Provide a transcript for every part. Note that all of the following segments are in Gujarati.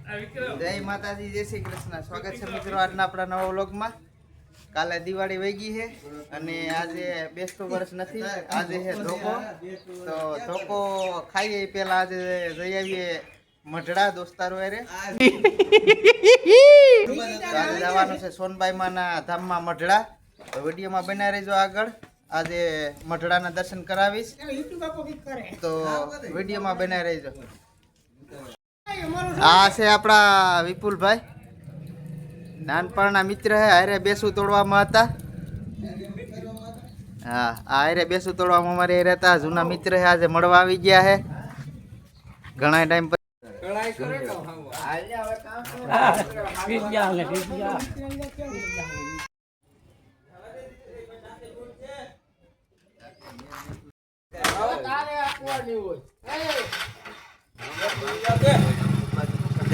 જય માતાજી, જય શ્રી કૃષ્ણ. સ્વાગત છે મિત્રો આજના આપણા નવા વ્લોગમાં. કાલે દિવાળી વહી ગઈ છે અને આજે બેસતું વર્ષ નથી, આજે છે ધોકો. તો ધોકો ખાઈએ પેલા આજે જઈ આવીએ મઢડા દોસ્તારો હારે. આજે જવાનું છે સોનબાઈ માના ધામમાં મઢડા. તો વિડીયોમાં બનાવી રહેજો આગળ. આજે મઢડાના દર્શન કરાવીશ, તો વિડીયોમાં બનાવી રહેજો. આ છે આપણા વિપુલભાઈ, નાનપણના મિત્ર હે. હારે બેસું તોડવામાં હતા. હા, આ હારે બેસું તોડવામાં અમારે રહેતા જૂના મિત્ર હે. આજે મળવા આવી ગયા હે ઘણા ટાઈમ પછી.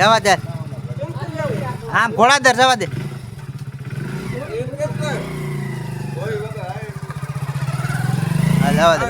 જવા દે, આમ ઘોડાદર જવા દે. હા, જવા દે.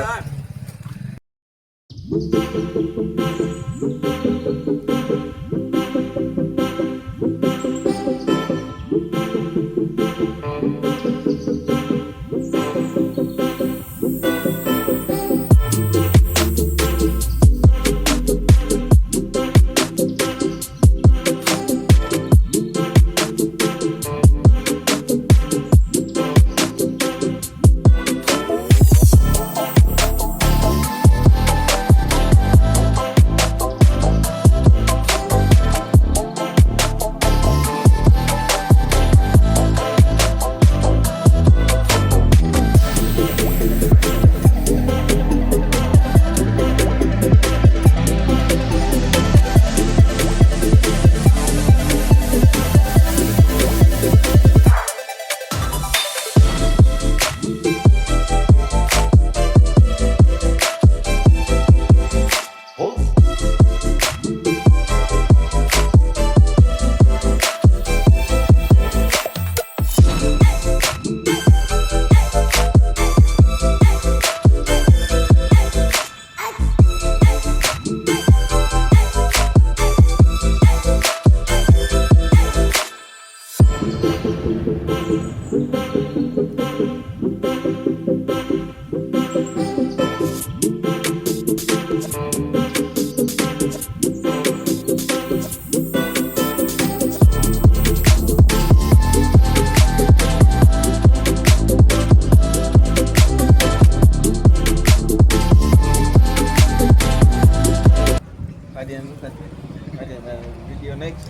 વિડીયો નેક્સ્ટ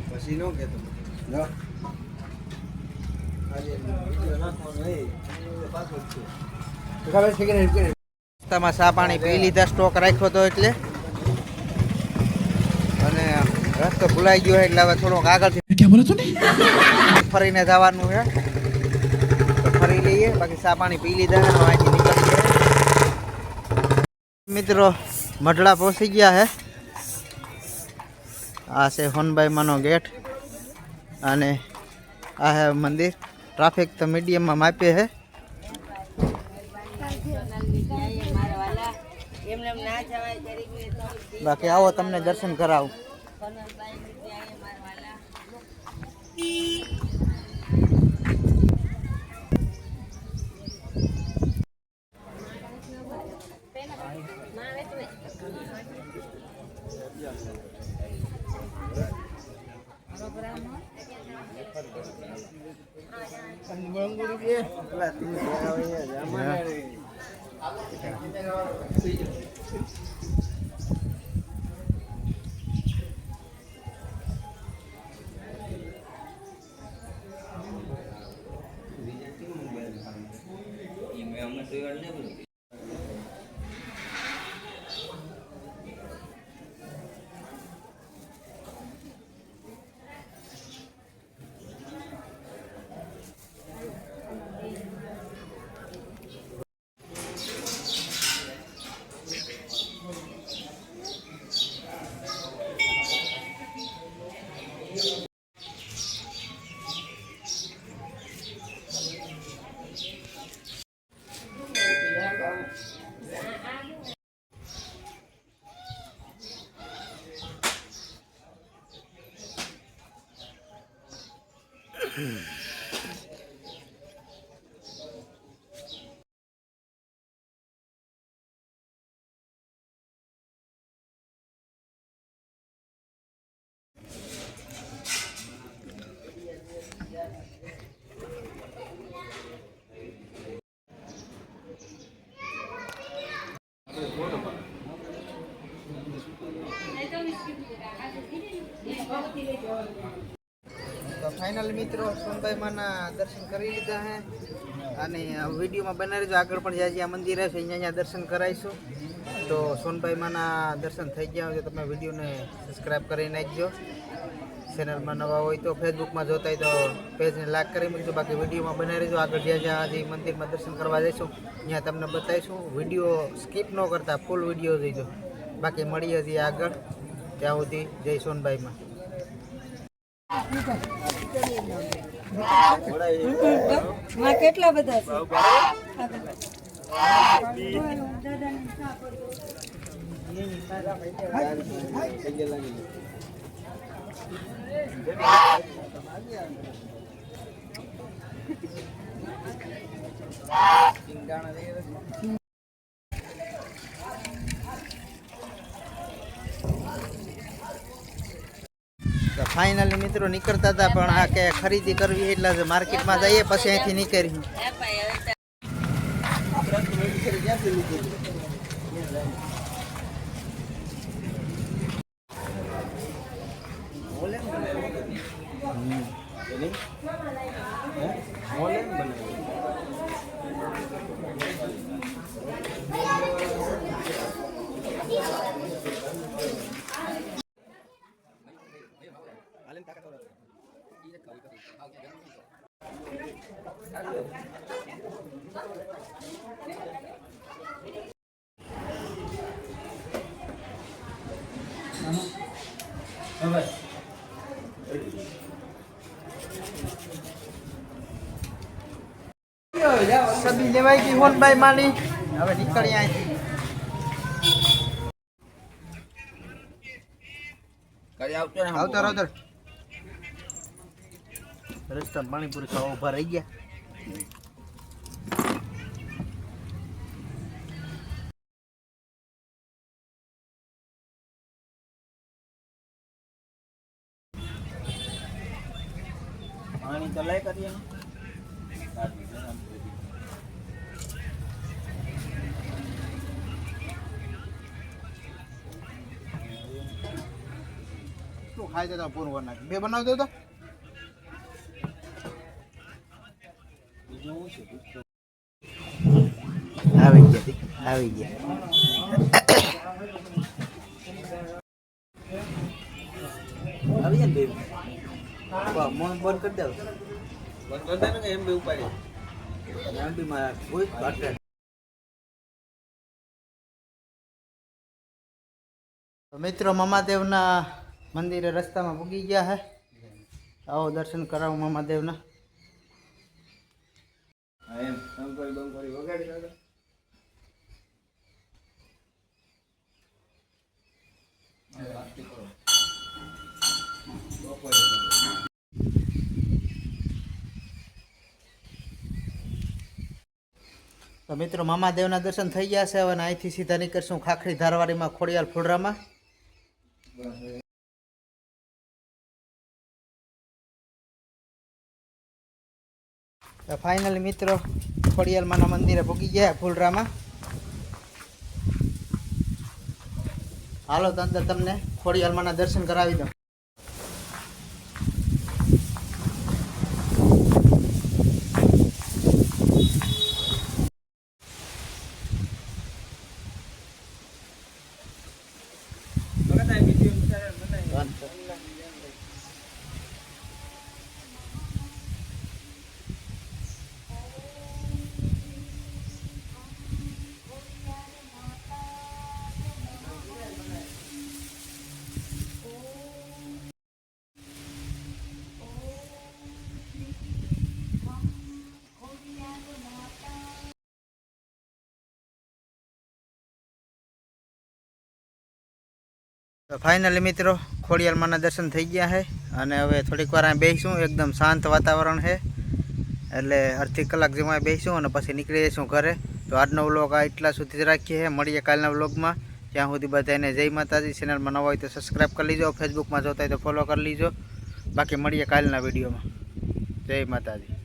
પછી નો કે તમે રસ્તામાં ચા પાણી પી લીધા, સ્ટોક રાખ્યો હતો એટલે, અને રસ્તો ભૂલાઈ ગયો એટલે હવે થોડોક આગળથી ફરીને જવાનું છે. તો ફરી લઈએ, બાકી ચા પાણી પી લીધા. અહીંથી નીકળીએ મિત્રો, મઢડા પહોંચી ગયા છે. આ છે હોનબાઈ માનો ગેટ અને આ છે મંદિર. ટ્રાફિક તો મીડિયમમાં માપે છે. બાકી આવો, તમને દર્શન કરાવું. તો ફાઇનલ મિત્રો સોનભાઈ માના દર્શન કરી લીધા હે અને વિડીયોમાં બનાવી રહેજો. આગળ પણ જ્યાં મંદિર હશે અહીંયા દર્શન કરાવીશું. તો સોનભાઈ માના દર્શન થઈ ગયા હોય તો તમે વિડીયોને સબસ્ક્રાઈબ કરી નાખજો. ચેનલમાં નવા હોય તો ફેસબુકમાં જોતા હોય તો પેજને લાઈક કરી મૂકજો. બાકી વિડીયોમાં બનાવી રહેજો. આગળ જ્યાં હજી મંદિરમાં દર્શન કરવા જઈશું ત્યાં તમને બતાવીશું. વિડીયો સ્કીપ ન કરતા ફૂલ વિડીયો જોઈજો. બાકી મળીએ હજી આગળ. ત્યાં સુધી જય સોનભાઈમાં. કેટલા બધા ફાઇનલી મિત્રો નીકળતા હતા પણ આ કે ખરીદી કરવી એટલે માર્કેટમાં જઈએ પછી અહીંથી નીકળ્યું. સબી લેવાઈ ગઈ હોનભાઈ માની. હવે નીકળી અહીંથી. આવતો આવતો રસ્તા પાણીપુરી ખાવા ઉભા રહી ગયા. પાણી ચલાય કરીએ શું ખાઈ જતા પૂરું કરી નાખી. બે બનાવતો હતો આવી ગયા આવી ગયા. આવી ગયા ને મોન બંધ કરી દઉં. બંધ કરી દે ને એમ બી ઉપાડી એમ બી મારા કોઈ બાટલા. મિત્રો મામાદેવના મંદિરે રસ્તામાં પૂગી ગયા હે. આવો દર્શન કરાવો મામાદેવના. એમ બંકરી બંકરી વગાડી દાદા. તો મિત્રો મામાદેવના દર્શન થઈ ગયા છે. હવે અહીંથી સીધા નીકળશું ખાખરી ધારવાડીમાં ખોડિયાલ ફુલરામાં. ફાઇનલી મિત્રો ખોડિયાલમાના મંદિરે પહોંચી ગયા ફુલરામાં. હાલો તો અંદર તમને ખોડિયાલમાના દર્શન કરાવી દઉં. ફાઇનલી મિત્રો ખોડિયાલમાના દર્શન થઈ ગયા છે અને હવે થોડીક વાર અહીં બેસીશું. એકદમ શાંત વાતાવરણ છે એટલે અડધી કલાક જેવું અહીં બેસીશું અને પછી નીકળી જઈશું ઘરે. તો આજનો વ્લોગ આ એટલા સુધી જ રાખીએ. મળીએ કાલના વ્લોગમાં. ત્યાં સુધી બધાને જય માતાજી. ચેનલમાં નવા હોય તો સબસ્ક્રાઈબ કરી લીજો. ફેસબુકમાં જોતા હોય તો ફોલો કરી લીજો. બાકી મળીએ કાલના વિડીયોમાં. જય માતાજી.